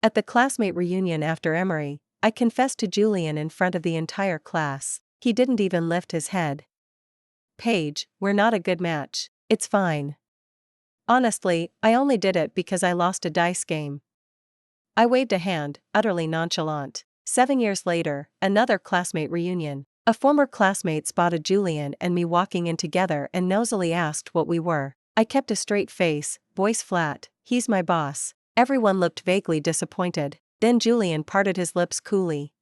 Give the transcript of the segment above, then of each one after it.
At the classmate reunion after Emory, I confessed to Julian in front of the entire class. He didn't even lift his head. Paige, we're not a good match. It's fine. Honestly, I only did it because I lost a dice game. I waved a hand, utterly nonchalant. 7 years later, another classmate reunion. A former classmate spotted Julian and me walking in together and nosily asked what we were. I kept a straight face, voice flat. He's my boss. Everyone looked vaguely disappointed. Then Julian parted his lips coolly.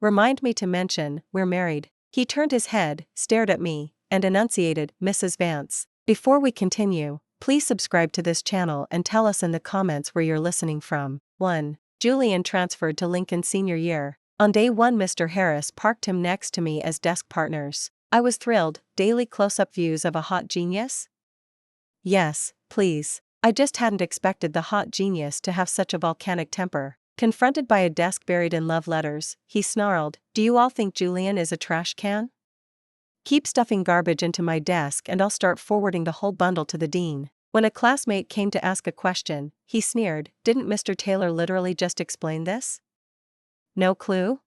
Remind me to mention, we're married. He turned his head, stared at me, and enunciated, Mrs. Vance. Before we continue, please subscribe to this channel and tell us in the comments where you're listening from. 1. Julian transferred to Lincoln senior year. On day 1, Mr. Harris parked him next to me as desk partners. I was thrilled. Daily close-up views of a hot genius? Yes, please. I just hadn't expected the hot genius to have such a volcanic temper. Confronted by a desk buried in love letters, he snarled, Do you all think Julian is a trash can? Keep stuffing garbage into my desk and I'll start forwarding the whole bundle to the dean. When a classmate came to ask a question, he sneered, Didn't Mr. Taylor literally just explain this? No clue?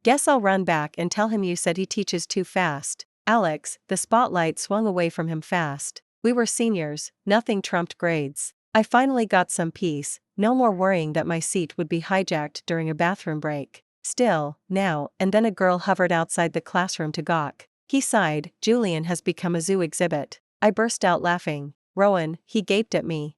Guess I'll run back and tell him you said he teaches too fast. Alex, the spotlight swung away from him fast. We were seniors, nothing trumped grades. I finally got some peace, no more worrying that my seat would be hijacked during a bathroom break. Still, now and then a girl hovered outside the classroom to gawk. He sighed, Julian has become a zoo exhibit. I burst out laughing. Rowan, he gaped at me.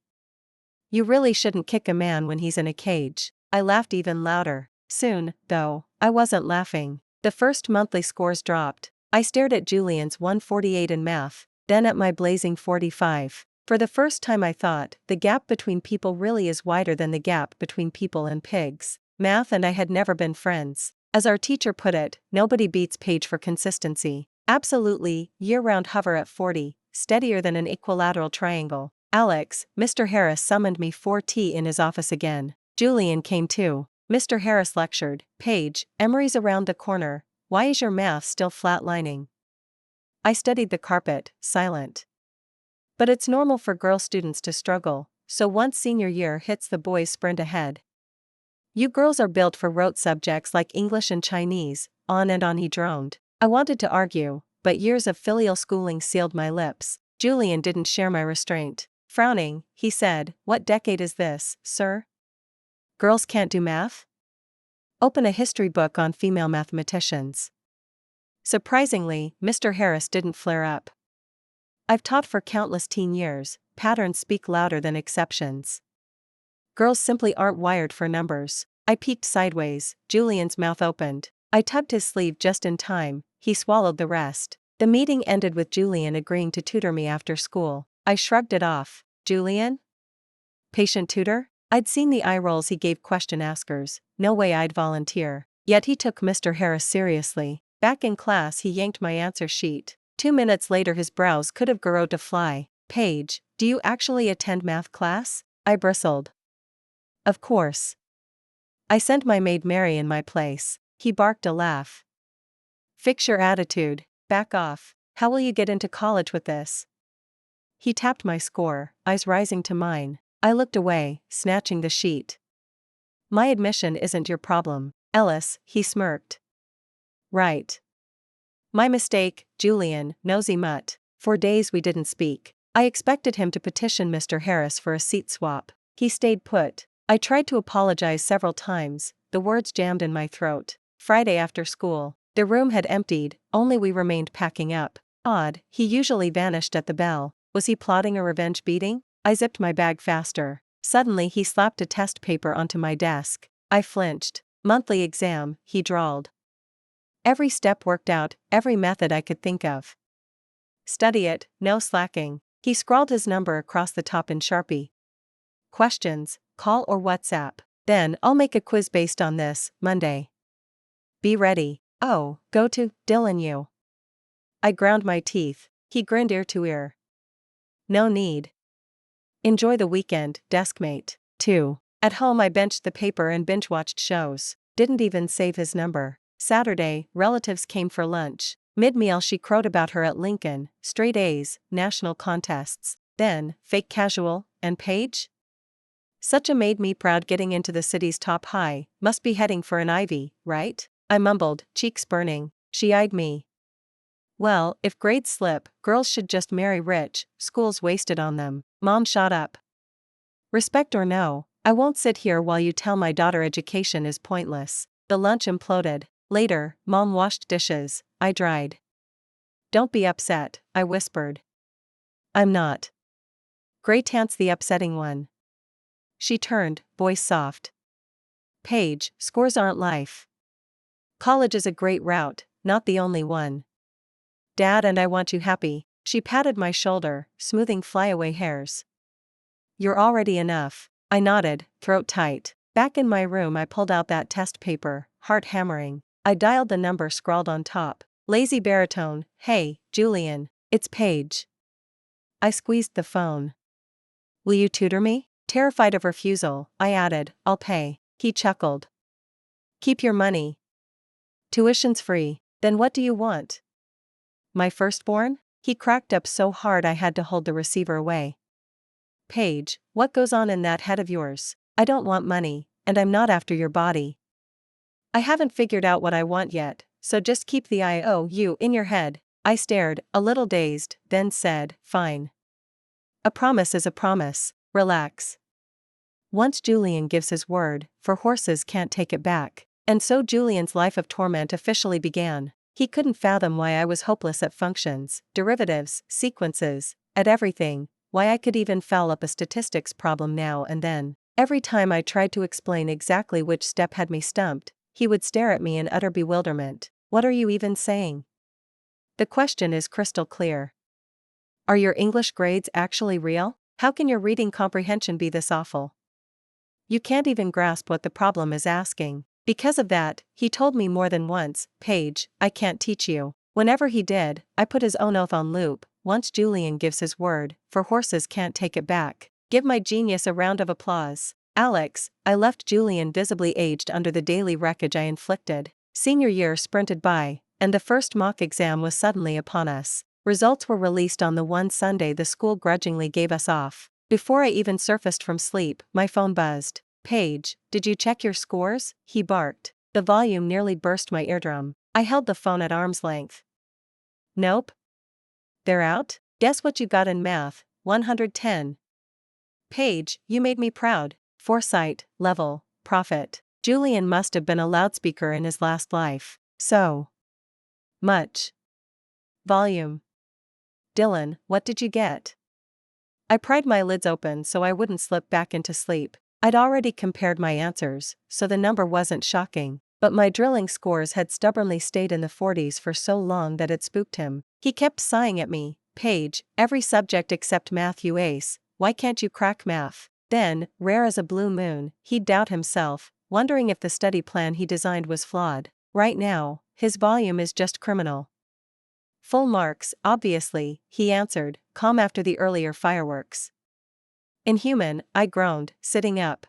You really shouldn't kick a man when he's in a cage. I laughed even louder. Soon, though, I wasn't laughing. The first monthly scores dropped. I stared at Julian's 148 in math, then at my blazing 45. For the first time I thought, the gap between people really is wider than the gap between people and pigs. Math and I had never been friends. As our teacher put it, nobody beats Paige for consistency. Absolutely, year-round hover at 40, steadier than an equilateral triangle. Alex, Mr. Harris summoned me 4T in his office again. Julian came too. Mr. Harris lectured, Paige, Emory's around the corner, why is your math still flatlining? I studied the carpet, silent. But it's normal for girl students to struggle, so once senior year hits the boys sprint ahead. You girls are built for rote subjects like English and Chinese, on and on he droned. I wanted to argue, but years of filial schooling sealed my lips. Julian didn't share my restraint. Frowning, he said, What decade is this, sir? Girls can't do math? Open a history book on female mathematicians. Surprisingly, Mr. Harris didn't flare up. I've taught for countless teen years, patterns speak louder than exceptions. Girls simply aren't wired for numbers. I peeked sideways, Julian's mouth opened. I tugged his sleeve just in time, he swallowed the rest. The meeting ended with Julian agreeing to tutor me after school. I shrugged it off. Julian? Patient tutor? I'd seen the eye rolls he gave question askers, no way I'd volunteer. Yet he took Mr. Harris seriously. Back in class he yanked my answer sheet. 2 minutes later his brows could have gurrowed to fly. Paige, do you actually attend math class? I bristled. Of course. I sent my maid Mary in my place. He barked a laugh. Fix your attitude, back off. How will you get into college with this? He tapped my score, eyes rising to mine. I looked away, snatching the sheet. My admission isn't your problem, Ellis, he smirked. Right. My mistake, Julian, nosy mutt. For days we didn't speak. I expected him to petition Mr. Harris for a seat swap. He stayed put. I tried to apologize several times, the words jammed in my throat. Friday after school, the room had emptied, only we remained packing up. Odd, he usually vanished at the bell. Was he plotting a revenge beating? I zipped my bag faster. Suddenly he slapped a test paper onto my desk. I flinched. Monthly exam, he drawled. Every step worked out, every method I could think of. Study it, no slacking. He scrawled his number across the top in Sharpie. Questions, call or WhatsApp. Then I'll make a quiz based on this, Monday. Be ready. Oh, go to, Dylan you. I ground my teeth. He grinned ear to ear. No need. Enjoy the weekend, deskmate. 2. At home I benched the paper and binge-watched shows. Didn't even save his number. Saturday, relatives came for lunch. Mid-meal she crowed about her at Lincoln, straight A's, national contests. Then, fake casual, and Paige? Such a made me proud getting into the city's top high, must be heading for an Ivy, right? I mumbled, cheeks burning. She eyed me. Well, if grades slip, girls should just marry rich, school's wasted on them. Mom shot up. Respect or no, I won't sit here while you tell my daughter education is pointless. The lunch imploded. Later, Mom washed dishes, I dried. Don't be upset, I whispered. I'm not. Gray Tant's the upsetting one. She turned, voice soft. Paige, scores aren't life. College is a great route, not the only one. Dad and I want you happy. She patted my shoulder, smoothing flyaway hairs. You're already enough. I nodded, throat tight. Back in my room I pulled out that test paper, heart hammering. I dialed the number scrawled on top. Lazy baritone, hey, Julian, it's Paige. I squeezed the phone. Will you tutor me? Terrified of refusal, I added, I'll pay. He chuckled. Keep your money. Tuition's free. Then what do you want? My firstborn? He cracked up so hard I had to hold the receiver away. Paige, what goes on in that head of yours? I don't want money, and I'm not after your body. I haven't figured out what I want yet, so just keep the IOU in your head. I stared, a little dazed, then said, fine. A promise is a promise, relax. Once Julian gives his word, for horses can't take it back. And so Julian's life of torment officially began. He couldn't fathom why I was hopeless at functions, derivatives, sequences, at everything, why I could even foul up a statistics problem now and then. Every time I tried to explain exactly which step had me stumped, he would stare at me in utter bewilderment. What are you even saying? The question is crystal clear. Are your English grades actually real? How can your reading comprehension be this awful? You can't even grasp what the problem is asking. Because of that, he told me more than once, Paige, I can't teach you. Whenever he did, I put his own oath on loop. Once Julian gives his word, for horses can't take it back. Give my genius a round of applause. Alex, I left Julian visibly aged under the daily wreckage I inflicted. Senior year sprinted by, and the first mock exam was suddenly upon us. Results were released on the one Sunday the school grudgingly gave us off. Before I even surfaced from sleep, my phone buzzed. Paige, did you check your scores? He barked. The volume nearly burst my eardrum. I held the phone at arm's length. Nope. They're out? Guess what you got in math? 110. Paige, you made me proud. Foresight, level, profit. Julian must have been a loudspeaker in his last life. So much. Volume. Dylan, what did you get? I pried my lids open so I wouldn't slip back into sleep. I'd already compared my answers, so the number wasn't shocking, but my drilling scores had stubbornly stayed in the 40s for so long that it spooked him. He kept sighing at me, Paige, every subject except math you ace, why can't you crack math? Then, rare as a blue moon, he'd doubt himself, wondering if the study plan he designed was flawed. Right now, his volume is just criminal. Full marks, obviously, he answered, calm after the earlier fireworks. Inhuman, I groaned, sitting up.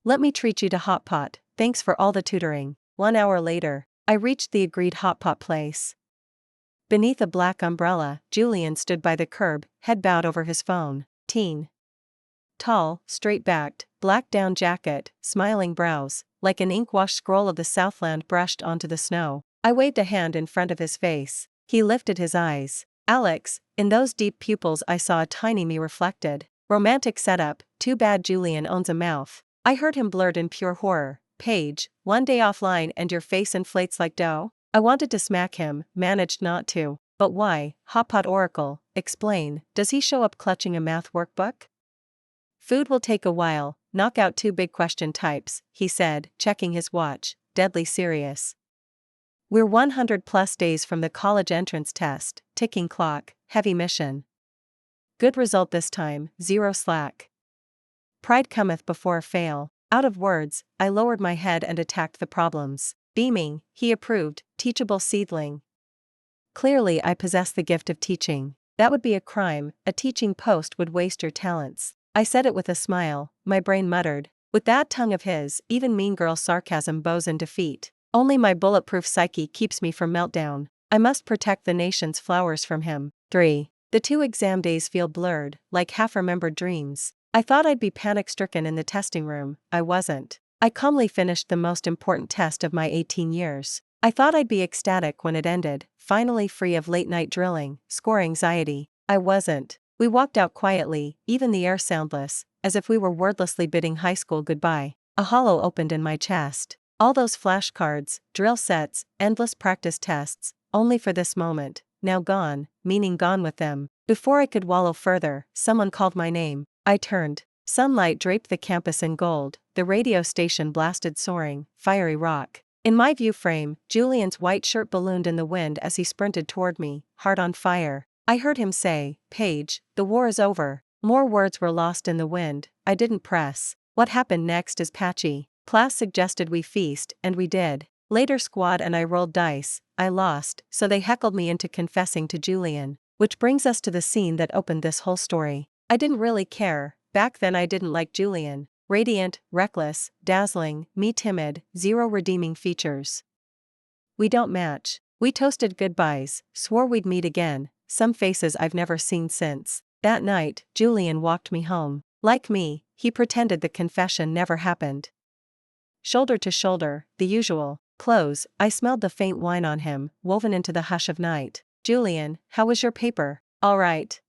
Let me treat you to hot pot, thanks for all the tutoring. 1 hour later, I reached the agreed hot pot place. Beneath a black umbrella, Julian stood by the curb, head bowed over his phone. Teen. Tall, straight-backed, black down jacket, smiling brows, like an ink-washed scroll of the Southland brushed onto the snow. I waved a hand in front of his face. He lifted his eyes. Alex, in those deep pupils I saw a tiny me reflected. Romantic setup, too bad Julian owns a mouth. I heard him blurt in pure horror, Paige, one day offline and your face inflates like dough? I wanted to smack him, managed not to. But why? Hot pot oracle, explain, does he show up clutching a math workbook? Food will take a while, knock out 2 big question types, he said, checking his watch, deadly serious. We're 100 plus days from the college entrance test, ticking clock, heavy mission. Good result this time, 0 slack. Pride cometh before a fail. Out of words, I lowered my head and attacked the problems. Beaming, he approved, teachable seedling. Clearly I possess the gift of teaching. That would be a crime, a teaching post would waste your talents. I said it with a smile, my brain muttered. With that tongue of his, even mean girl sarcasm bows in defeat. Only my bulletproof psyche keeps me from meltdown. I must protect the nation's flowers from him. 3. The 2 exam days feel blurred, like half-remembered dreams. I thought I'd be panic-stricken in the testing room. I wasn't. I calmly finished the most important test of my 18 years. I thought I'd be ecstatic when it ended, finally free of late-night drilling, score anxiety. I wasn't. We walked out quietly, even the air soundless, as if we were wordlessly bidding high school goodbye. A hollow opened in my chest. All those flashcards, drill sets, endless practice tests, only for this moment, now gone, meaning gone with them. Before I could wallow further, someone called my name. I turned. Sunlight draped the campus in gold, the radio station blasted soaring, fiery rock. In my view frame, Julian's white shirt ballooned in the wind as he sprinted toward me, heart on fire. I heard him say, "Paige, the war is over." More words were lost in the wind. I didn't press. What happened next is patchy. Class suggested we feast, and we did. Later squad and I rolled dice. I lost, so they heckled me into confessing to Julian. Which brings us to the scene that opened this whole story. I didn't really care. Back then I didn't like Julian. Radiant, reckless, dazzling, me timid, zero redeeming features. We don't match. We toasted goodbyes, swore we'd meet again, some faces I've never seen since. That night, Julian walked me home. Like me, he pretended the confession never happened. Shoulder to shoulder, the usual. Close, I smelled the faint wine on him, woven into the hush of night. "Julian, how was your paper?" "All right."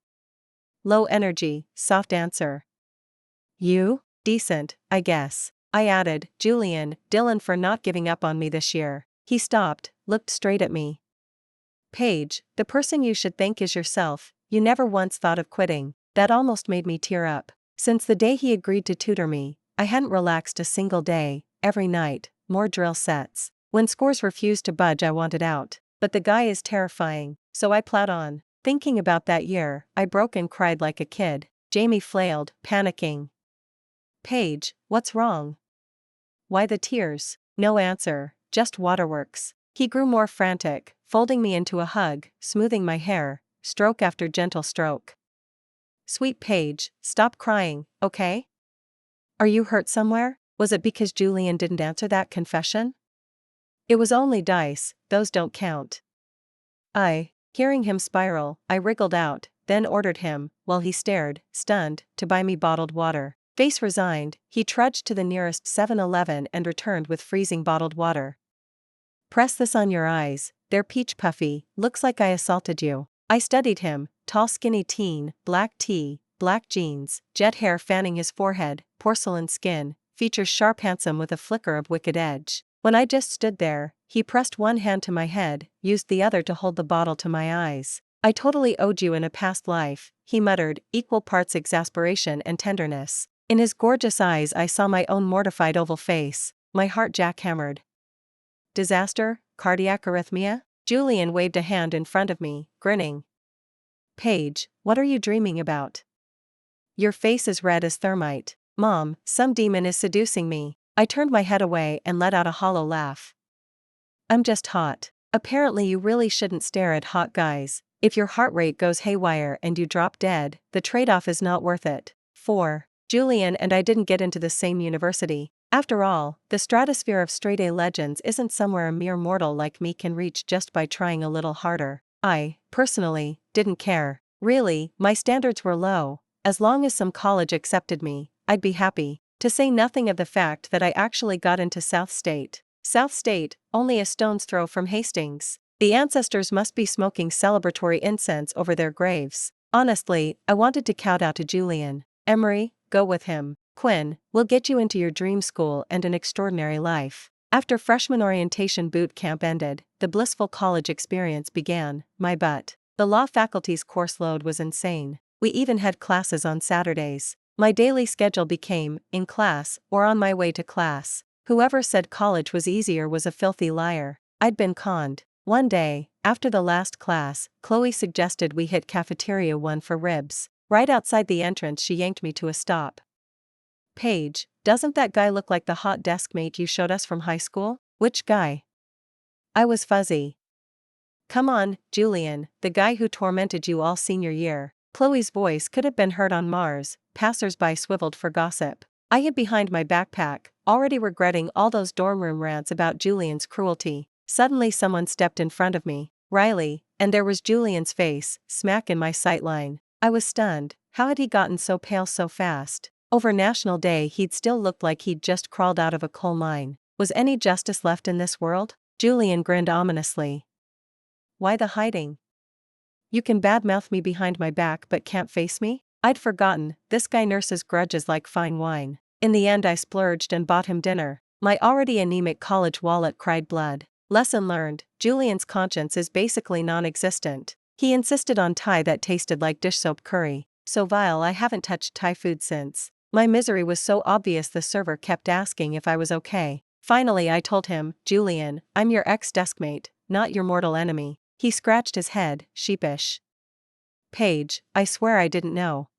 Low energy, soft answer. "You?" "Decent, I guess." I added, "Julian, Dylan for not giving up on me this year." He stopped, looked straight at me. "Paige, the person you should thank is yourself. You never once thought of quitting." That almost made me tear up. Since the day he agreed to tutor me, I hadn't relaxed a single day. Every night, more drill sets. When scores refused to budge, I wanted out. But the guy is terrifying, so I plowed on. Thinking about that year, I broke and cried like a kid. Jamie flailed, panicking. "Paige, what's wrong?" "Why the tears?" No answer, just waterworks. He grew more frantic, folding me into a hug, smoothing my hair, stroke after gentle stroke. "Sweet Paige, stop crying, okay? Are you hurt somewhere? Was it because Julian didn't answer that confession?" "It was only dice, those don't count." Hearing him spiral, I wriggled out, then ordered him, while he stared, stunned, to buy me bottled water. Face resigned, he trudged to the nearest 7-Eleven and returned with freezing bottled water. "Press this on your eyes, they're peach puffy, looks like I assaulted you." I studied him, tall skinny teen, black tee, black jeans, jet hair fanning his forehead, porcelain skin, features sharp handsome with a flicker of wicked edge. When I just stood there, he pressed one hand to my head, used the other to hold the bottle to my eyes. "I totally owed you in a past life," he muttered, equal parts exasperation and tenderness. In his gorgeous eyes I saw my own mortified oval face. My heart jackhammered. Disaster? Cardiac arrhythmia? Julian waved a hand in front of me, grinning. "Paige, what are you dreaming about? Your face is red as thermite. Mom, some demon is seducing me." I turned my head away and let out a hollow laugh. "I'm just hot." Apparently you really shouldn't stare at hot guys. If your heart rate goes haywire and you drop dead, the trade-off is not worth it. 4. Julian and I didn't get into the same university. After all, the stratosphere of straight-A legends isn't somewhere a mere mortal like me can reach just by trying a little harder. I, personally, didn't care. Really, my standards were low. As long as some college accepted me, I'd be happy. To say nothing of the fact that I actually got into South State. South State, only a stone's throw from Hastings. The ancestors must be smoking celebratory incense over their graves. Honestly, I wanted to kowtow to Julian. "Emery, go with him. Quinn, we'll get you into your dream school and an extraordinary life." After freshman orientation boot camp ended, the blissful college experience began. My butt. The law faculty's course load was insane. We even had classes on Saturdays. My daily schedule became, in class, or on my way to class. Whoever said college was easier was a filthy liar. I'd been conned. One day, after the last class, Chloe suggested we hit Cafeteria 1 for ribs. Right outside the entrance she yanked me to a stop. "Paige, doesn't that guy look like the hot desk mate you showed us from high school?" "Which guy?" I was fuzzy. "Come on, Julian, the guy who tormented you all senior year." Chloe's voice could have been heard on Mars. Passers-by swiveled for gossip. I hid behind my backpack, already regretting all those dorm room rants about Julian's cruelty. Suddenly someone stepped in front of me, Riley, and there was Julian's face, smack in my sightline. I was stunned. How had he gotten so pale so fast? Over National Day he'd still looked like he'd just crawled out of a coal mine. Was any justice left in this world? Julian grinned ominously. Why the hiding? You can badmouth me behind my back but can't face me? I'd forgotten, this guy nurses grudges like fine wine. In the end I splurged and bought him dinner. My already anemic college wallet cried blood. Lesson learned, Julian's conscience is basically non-existent. He insisted on Thai that tasted like dish soap curry. So vile I haven't touched Thai food since. My misery was so obvious the server kept asking if I was okay. Finally I told him, Julian, I'm your ex-deskmate, not your mortal enemy. He scratched his head, sheepish. Paige, I swear I didn't know.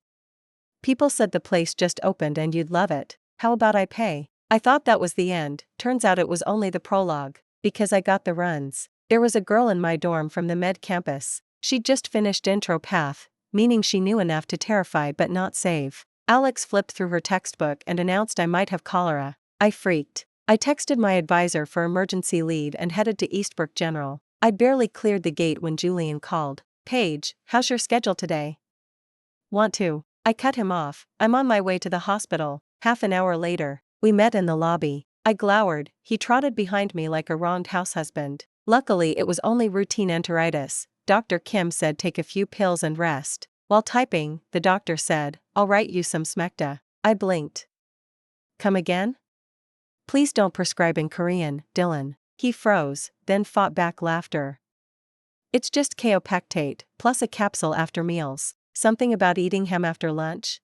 People said the place just opened and you'd love it. How about I pay? I thought that was the end, turns out it was only the prologue. Because I got the runs. There was a girl in my dorm from the med campus. She'd just finished intro path, meaning she knew enough to terrify but not save. Alex flipped through her textbook and announced I might have cholera. I freaked. I texted my advisor for emergency leave and headed to Eastbrook General. I'd barely cleared the gate when Julian called. Paige, how's your schedule today? Want to? I cut him off. I'm on my way to the hospital. Half an hour later, we met in the lobby. I glowered. He trotted behind me like a wronged househusband. Luckily it was only routine enteritis. Dr. Kim said take a few pills and rest. While typing, the doctor said, I'll write you some smecta. I blinked. Come again? Please don't prescribe in Korean, Dylan. He froze, then fought back laughter. It's just kaopectate, plus a capsule after meals. Something about eating ham after lunch?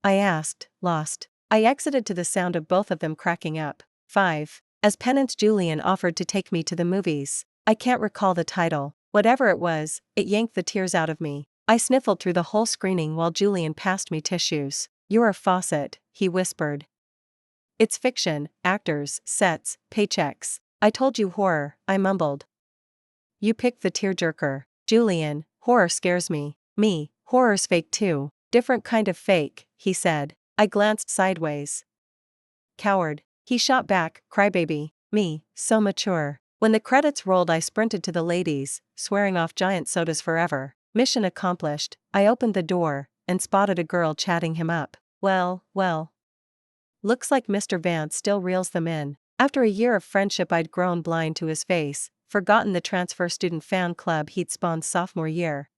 I asked, lost. I exited to the sound of both of them cracking up. 5. As penance Julian offered to take me to the movies. I can't recall the title. Whatever it was, it yanked the tears out of me. I sniffled through the whole screening while Julian passed me tissues. You're a faucet, he whispered. It's fiction, actors, sets, paychecks. I told you horror, I mumbled. You picked the tearjerker. Julian, horror scares me. Me, horror's fake too. Different kind of fake, he said. I glanced sideways. Coward. He shot back, crybaby. Me, so mature. When the credits rolled I sprinted to the ladies, swearing off giant sodas forever. Mission accomplished. I opened the door, and spotted a girl chatting him up. Well. Looks like Mr. Vance still reels them in. After a year of friendship I'd grown blind to his face, forgotten the transfer student fan club he'd spawned sophomore year.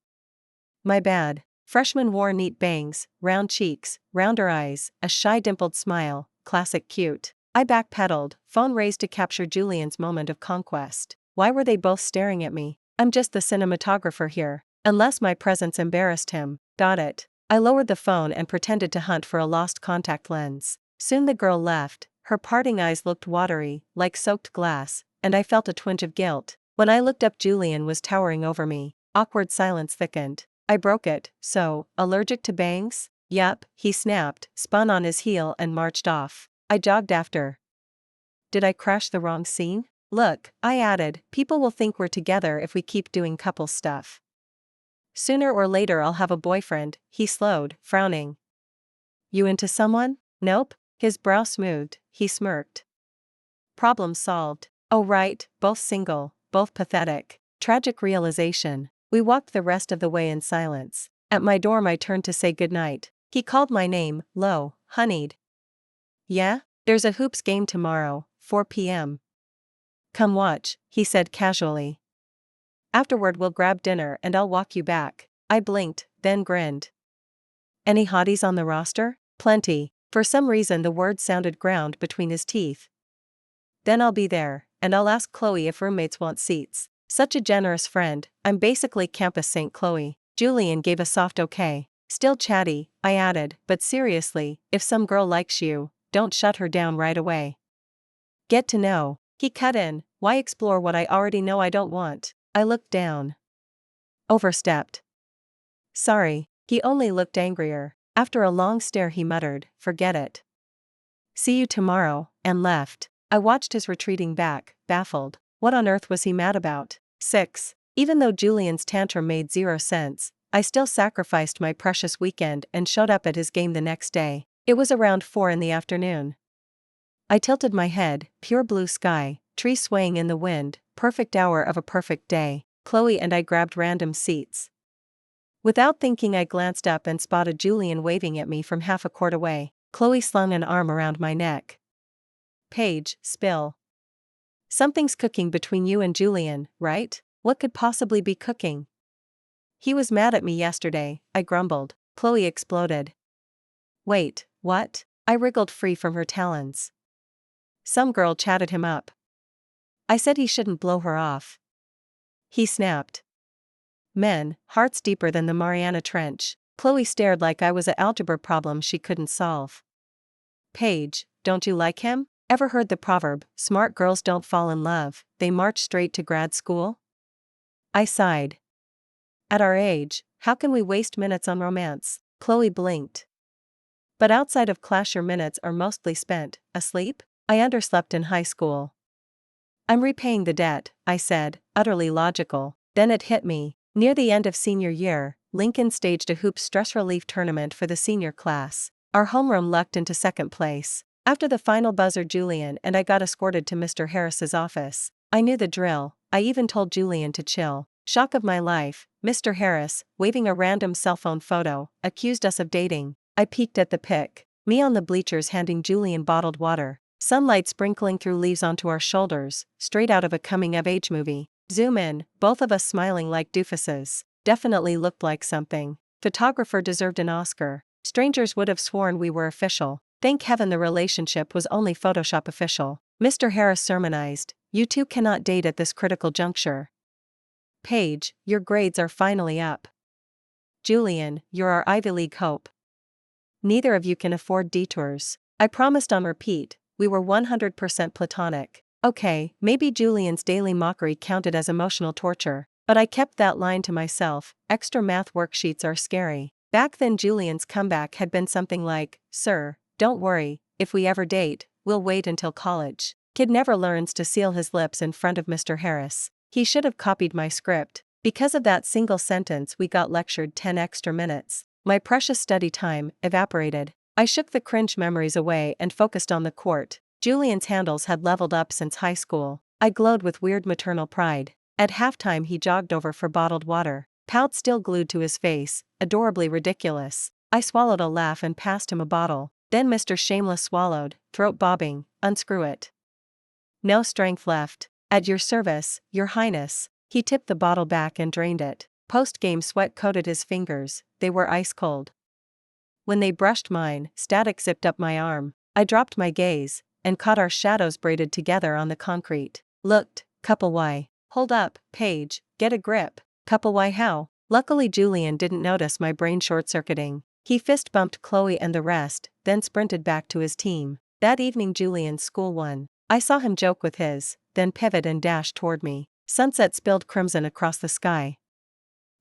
My bad. Freshman wore neat bangs, round cheeks, rounder eyes, a shy dimpled smile, classic cute. I backpedaled, phone raised to capture Julian's moment of conquest. Why were they both staring at me? I'm just the cinematographer here. Unless my presence embarrassed him. Got it. I lowered the phone and pretended to hunt for a lost contact lens. Soon the girl left. Her parting eyes looked watery, like soaked glass, and I felt a twinge of guilt. When I looked up Julian was towering over me. Awkward silence thickened. I broke it. So, allergic to bangs? Yup, he snapped, spun on his heel and marched off. I jogged after. Did I crash the wrong scene? Look, I added, people will think we're together if we keep doing couple stuff. Sooner or later I'll have a boyfriend. He slowed, frowning. You into someone? Nope. His brow smoothed, he smirked. Problem solved. Oh right, both single, both pathetic. Tragic realization. We walked the rest of the way in silence. At my dorm I turned to say goodnight. He called my name, low, honeyed. Yeah? There's a hoops game tomorrow, 4 p.m. Come watch, he said casually. Afterward we'll grab dinner and I'll walk you back. I blinked, then grinned. Any hotties on the roster? Plenty. For some reason the word sounded ground between his teeth. Then I'll be there, and I'll ask Chloe if roommates want seats. Such a generous friend, I'm basically campus St. Chloe. Julian gave a soft okay. Still chatty, I added, but seriously, if some girl likes you, don't shut her down right away. Get to know. He cut in, why explore what I already know I don't want? I looked down. Overstepped. Sorry, he only looked angrier. After a long stare he muttered, forget it. See you tomorrow, and left. I watched his retreating back, baffled. What on earth was he mad about? 6. Even though Julian's tantrum made 0 sense, I still sacrificed my precious weekend and showed up at his game the next day. It was around 4 in the afternoon. I tilted my head, pure blue sky, tree swaying in the wind, perfect hour of a perfect day. Chloe and I grabbed random seats. Without thinking I glanced up and spotted Julian waving at me from half a court away. Chloe slung an arm around my neck. Paige, spill. Something's cooking between you and Julian, right? What could possibly be cooking? He was mad at me yesterday, I grumbled. Chloe exploded. Wait, what? I wriggled free from her talons. Some girl chatted him up. I said he shouldn't blow her off. He snapped. Men, hearts deeper than the Mariana Trench. Chloe stared like I was an algebra problem she couldn't solve. Paige, don't you like him? Ever heard the proverb, smart girls don't fall in love, they march straight to grad school? I sighed. At our age, how can we waste minutes on romance? Chloe blinked. But outside of class your minutes are mostly spent, asleep? I underslept in high school. I'm repaying the debt, I said, utterly logical. Then it hit me. Near the end of senior year, Lincoln staged a hoops stress relief tournament for the senior class. Our homeroom lucked into second place. After the final buzzer, Julian and I got escorted to Mr. Harris's office. I knew the drill. I even told Julian to chill. Shock of my life, Mr. Harris, waving a random cell phone photo, accused us of dating. I peeked at the pic. Me on the bleachers handing Julian bottled water. Sunlight sprinkling through leaves onto our shoulders, straight out of a coming-of-age movie. Zoom in, both of us smiling like doofuses. Definitely looked like something. Photographer deserved an Oscar. Strangers would have sworn we were official. Thank heaven the relationship was only Photoshop official. Mr. Harris sermonized, "You two cannot date at this critical juncture. Paige, your grades are finally up. Julian, you're our Ivy League hope. Neither of you can afford detours." I promised on repeat, we were 100% platonic. Okay, maybe Julian's daily mockery counted as emotional torture, but I kept that line to myself. Extra math worksheets are scary. Back then Julian's comeback had been something like, "Sir, don't worry, if we ever date, we'll wait until college." Kid never learns to seal his lips in front of Mr. Harris. He should have copied my script. Because of that single sentence we got lectured 10 extra minutes. My precious study time evaporated. I shook the cringe memories away and focused on the court. Julian's handles had leveled up since high school. I glowed with weird maternal pride. At halftime he jogged over for bottled water. Pout still glued to his face, adorably ridiculous. I swallowed a laugh and passed him a bottle. Then Mr. Shameless swallowed, throat bobbing, "Unscrew it. No strength left. At your service, your highness." He tipped the bottle back and drained it. Post-game sweat coated his fingers, they were ice cold. When they brushed mine, static zipped up my arm. I dropped my gaze, and caught our shadows braided together on the concrete. Looked, couple Y. Hold up, Paige, get a grip. Couple Y how? Luckily Julian didn't notice my brain short-circuiting. He fist-bumped Chloe and the rest, then sprinted back to his team. That evening Julian's school won. I saw him joke with his, then pivot and dash toward me. Sunset spilled crimson across the sky.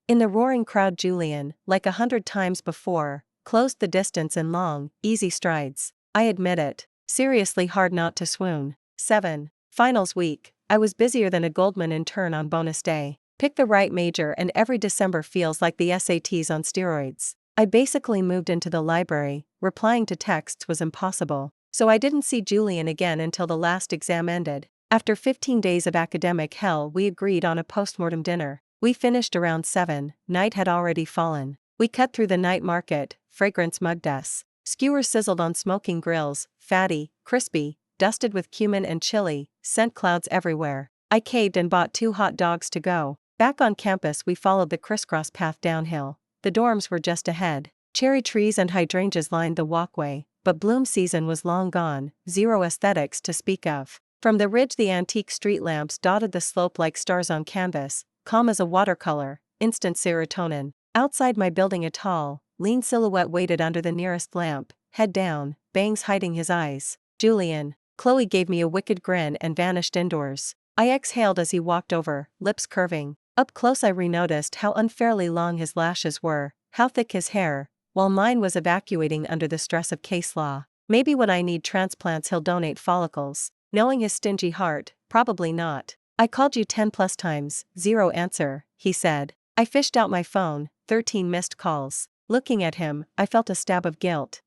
In the roaring crowd Julian, like 100 times before, closed the distance in long, easy strides. I admit it, seriously hard not to swoon. 7. Finals week, I was busier than a Goldman intern on bonus day. Pick the right major and every December feels like the SATs on steroids. I basically moved into the library, replying to texts was impossible. So I didn't see Julian again until the last exam ended. After 15 days of academic hell we agreed on a postmortem dinner. We finished around 7, night had already fallen. We cut through the night market, fragrance mugged us. Skewers sizzled on smoking grills, fatty, crispy, dusted with cumin and chili, scent clouds everywhere. I caved and bought 2 hot dogs to go. Back on campus we followed the crisscross path downhill. The dorms were just ahead. Cherry trees and hydrangeas lined the walkway, but bloom season was long gone, zero aesthetics to speak of. From the ridge the antique street lamps dotted the slope like stars on canvas, calm as a watercolor, instant serotonin. Outside my building a tall, lean silhouette waited under the nearest lamp, head down, bangs hiding his eyes. Julian. Chloe gave me a wicked grin and vanished indoors. I exhaled as he walked over, lips curving. Up close I re-noticed how unfairly long his lashes were, how thick his hair, while mine was evacuating under the stress of case law. Maybe when I need transplants he'll donate follicles. Knowing his stingy heart, probably not. I called you 10 plus times, 0 answer, he said. I fished out my phone, 13 missed calls. Looking at him, I felt a stab of guilt.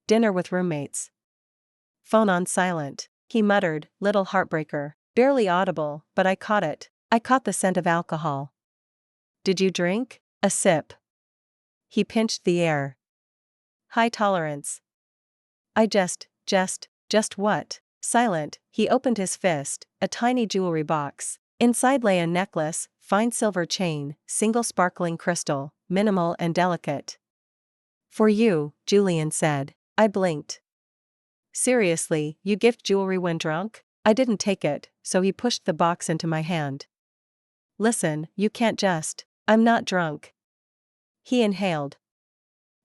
Dinner with roommates. Phone on silent. He muttered, little heartbreaker. Barely audible, but I caught it. I caught the scent of alcohol. Did you drink? A sip. He pinched the air. High tolerance. Just what? Silent, he opened his fist, a tiny jewelry box. Inside lay a necklace, fine silver chain, single sparkling crystal, minimal and delicate. For you, Julian said. I blinked. Seriously, you gift jewelry when drunk? I didn't take it, so he pushed the box into my hand. Listen, you can't just. I'm not drunk. He inhaled.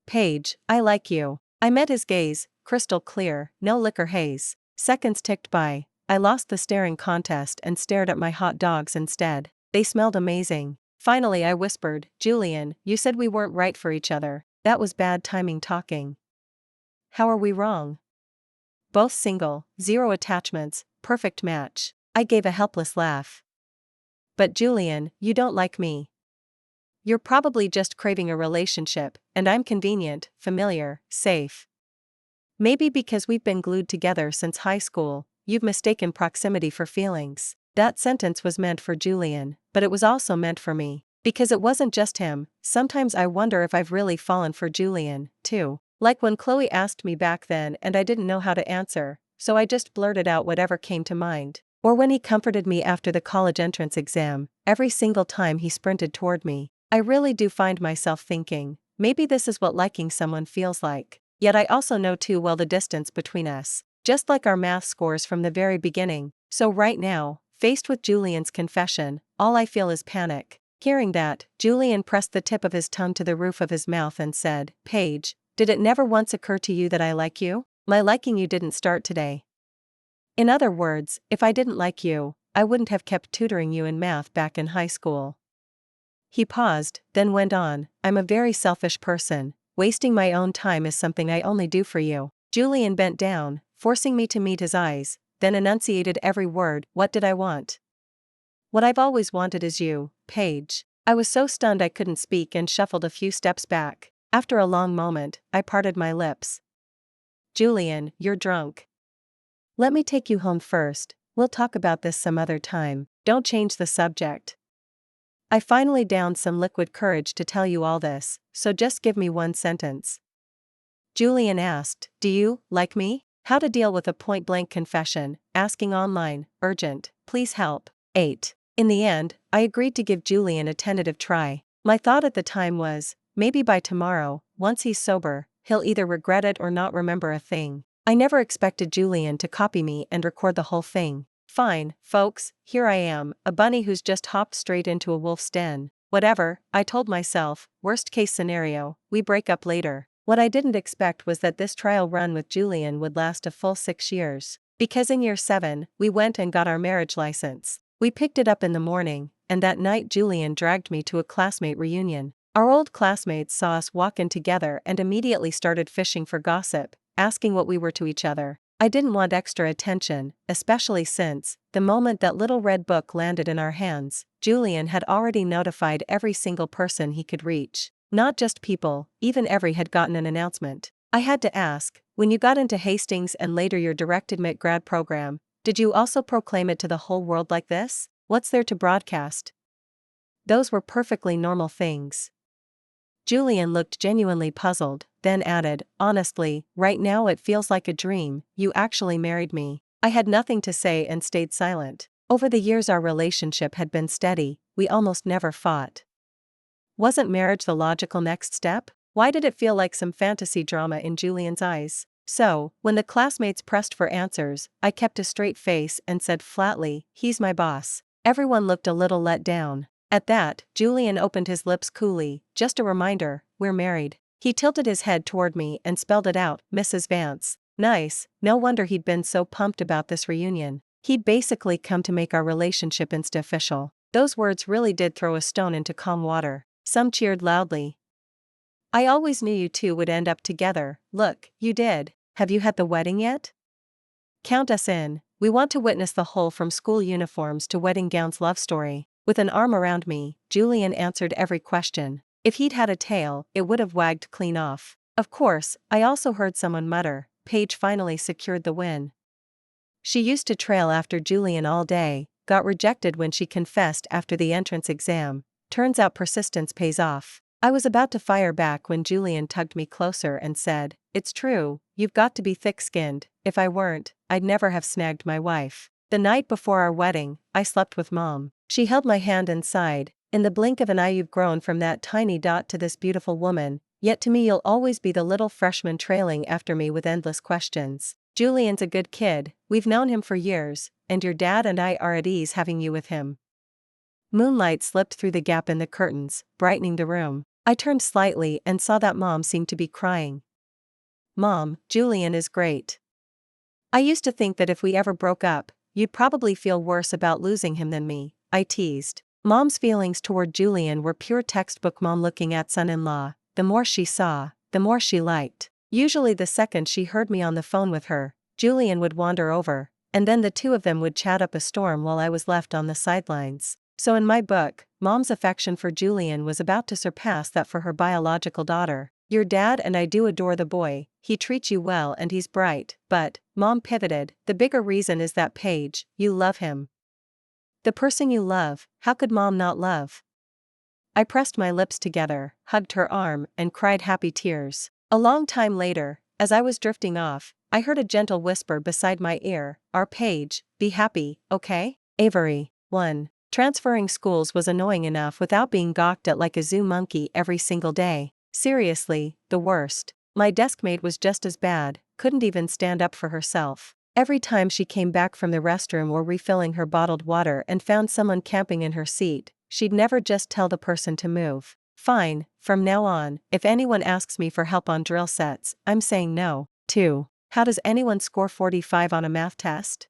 Paige, I like you. I met his gaze, crystal clear, no liquor haze. Seconds ticked by. I lost the staring contest and stared at my hot dogs instead. They smelled amazing. Finally I whispered, Julian, you said we weren't right for each other. That was bad timing talking. How are we wrong? Both single, zero attachments, perfect match. I gave a helpless laugh. But Julian, you don't like me. You're probably just craving a relationship, and I'm convenient, familiar, safe. Maybe because we've been glued together since high school, you've mistaken proximity for feelings. That sentence was meant for Julian, but it was also meant for me. Because it wasn't just him, sometimes I wonder if I've really fallen for Julian, too. Like when Chloe asked me back then and I didn't know how to answer, so I just blurted out whatever came to mind. Or when he comforted me after the college entrance exam, every single time he sprinted toward me. I really do find myself thinking, maybe this is what liking someone feels like. Yet I also know too well the distance between us, just like our math scores from the very beginning. So right now, faced with Julian's confession, all I feel is panic. Hearing that, Julian pressed the tip of his tongue to the roof of his mouth and said, Paige, did it never once occur to you that I like you? My liking you didn't start today. In other words, if I didn't like you, I wouldn't have kept tutoring you in math back in high school. He paused, then went on, I'm a very selfish person. Wasting my own time is something I only do for you. Julian bent down, forcing me to meet his eyes, then enunciated every word. What did I want? What I've always wanted is you, Paige. I was so stunned I couldn't speak and shuffled a few steps back. After a long moment, I parted my lips. Julian, you're drunk. Let me take you home first. We'll talk about this some other time. Don't change the subject. I finally downed some liquid courage to tell you all this, so just give me one sentence. Julian asked, do you like me? How to deal with a point-blank confession, asking online, urgent, please help. 8. In the end, I agreed to give Julian a tentative try. My thought at the time was, maybe by tomorrow, once he's sober, he'll either regret it or not remember a thing. I never expected Julian to copy me and record the whole thing. Fine, folks, here I am, a bunny who's just hopped straight into a wolf's den. Whatever, I told myself, worst case scenario, we break up later. What I didn't expect was that this trial run with Julian would last a full 6 years. Because in year 7, we went and got our marriage license. We picked it up in the morning, and that night Julian dragged me to a classmate reunion. Our old classmates saw us walk in together and immediately started fishing for gossip, asking what we were to each other. I didn't want extra attention, especially since, the moment that little red book landed in our hands, Julian had already notified every single person he could reach. Not just people, even every had gotten an announcement. I had to ask, when you got into Hastings and later your direct admit grad program, did you also proclaim it to the whole world like this? What's there to broadcast? Those were perfectly normal things. Julian looked genuinely puzzled, then added, honestly, right now it feels like a dream. You actually married me. I had nothing to say and stayed silent. Over the years our relationship had been steady, we almost never fought. Wasn't marriage the logical next step? Why did it feel like some fantasy drama in Julian's eyes? So, when the classmates pressed for answers, I kept a straight face and said flatly, he's my boss. Everyone looked a little let down. At that, Julian opened his lips coolly, just a reminder, we're married. He tilted his head toward me and spelled it out, Mrs. Vance. Nice, no wonder he'd been so pumped about this reunion. He'd basically come to make our relationship insta-official. Those words really did throw a stone into calm water. Some cheered loudly. I always knew you two would end up together. Look, you did. Have you had the wedding yet? Count us in. We want to witness the whole from school uniforms to wedding gowns love story. With an arm around me, Julian answered every question. If he'd had a tail, it would have wagged clean off. Of course, I also heard someone mutter, Paige finally secured the win. She used to trail after Julian all day, got rejected when she confessed after the entrance exam. Turns out persistence pays off. I was about to fire back when Julian tugged me closer and said, it's true, you've got to be thick-skinned. If I weren't, I'd never have snagged my wife. The night before our wedding, I slept with Mom. She held my hand and sighed, in the blink of an eye you've grown from that tiny dot to this beautiful woman, yet to me you'll always be the little freshman trailing after me with endless questions. Julian's a good kid, we've known him for years, and your dad and I are at ease having you with him. Moonlight slipped through the gap in the curtains, brightening the room. I turned slightly and saw that Mom seemed to be crying. Mom, Julian is great. I used to think that if we ever broke up, you'd probably feel worse about losing him than me, I teased. Mom's feelings toward Julian were pure textbook mom looking at son-in-law. The more she saw, the more she liked. Usually the second she heard me on the phone with her, Julian would wander over, and then the two of them would chat up a storm while I was left on the sidelines. So in my book, Mom's affection for Julian was about to surpass that for her biological daughter. Your dad and I do adore the boy, he treats you well and he's bright, but, Mom pivoted, the bigger reason is that Paige, you love him. The person you love, how could Mom not love? I pressed my lips together, hugged her arm, and cried happy tears. A long time later, as I was drifting off, I heard a gentle whisper beside my ear, our Paige, be happy, okay? Avery. 1. Transferring schools was annoying enough without being gawked at like a zoo monkey every single day. Seriously, the worst. My deskmate was just as bad, couldn't even stand up for herself. Every time she came back from the restroom or refilling her bottled water and found someone camping in her seat, she'd never just tell the person to move. Fine, from now on, if anyone asks me for help on drill sets, I'm saying no. 2. How does anyone score 45 on a math test?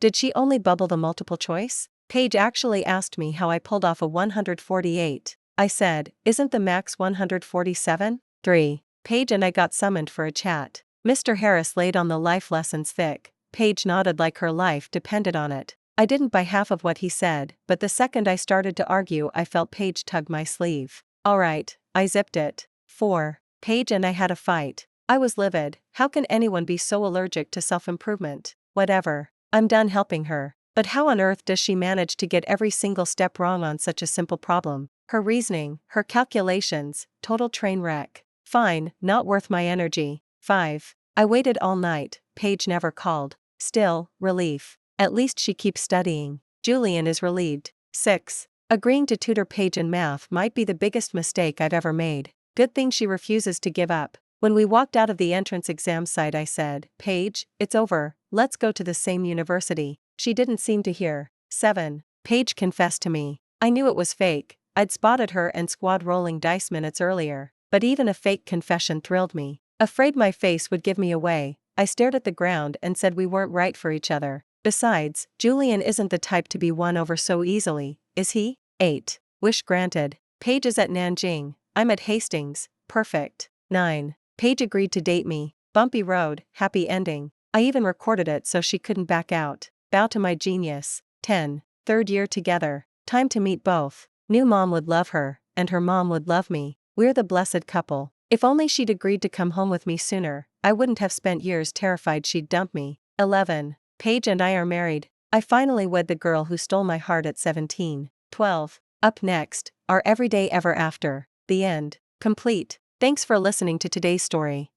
Did she only bubble the multiple choice? Paige actually asked me how I pulled off a 148. I said, isn't the max 147? 3. Paige and I got summoned for a chat. Mr. Harris laid on the life lessons thick. Paige nodded like her life depended on it. I didn't buy half of what he said, but the second I started to argue I felt Paige tug my sleeve. Alright, I zipped it. 4. Paige and I had a fight. I was livid. How can anyone be so allergic to self-improvement? Whatever. I'm done helping her. But how on earth does she manage to get every single step wrong on such a simple problem? Her reasoning, her calculations, total train wreck. Fine, not worth my energy. 5. I waited all night, Paige never called. Still, relief. At least she keeps studying. Julian is relieved. 6. Agreeing to tutor Paige in math might be the biggest mistake I've ever made. Good thing she refuses to give up. When we walked out of the entrance exam site I said, Paige, it's over, let's go to the same university. She didn't seem to hear. 7. Paige confessed to me. I knew it was fake. I'd spotted her and squad rolling dice minutes earlier. But even a fake confession thrilled me. Afraid my face would give me away, I stared at the ground and said we weren't right for each other. Besides, Julian isn't the type to be won over so easily, is he? 8. Wish granted. Paige is at Nanjing, I'm at Hastings, perfect. 9. Paige agreed to date me. Bumpy road, happy ending. I even recorded it so she couldn't back out. Bow to my genius. 10. Third year together. Time to meet both. Knew Mom would love her, and her mom would love me. We're the blessed couple. If only she'd agreed to come home with me sooner, I wouldn't have spent years terrified she'd dump me. 11. Paige and I are married. I finally wed the girl who stole my heart at 17. 12. Up next, our everyday ever after. The end. Complete. Thanks for listening to today's story.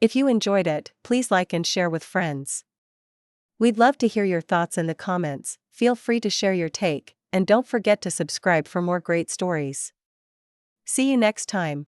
If you enjoyed it, please like and share with friends. We'd love to hear your thoughts in the comments. Feel free to share your take, and don't forget to subscribe for more great stories. See you next time.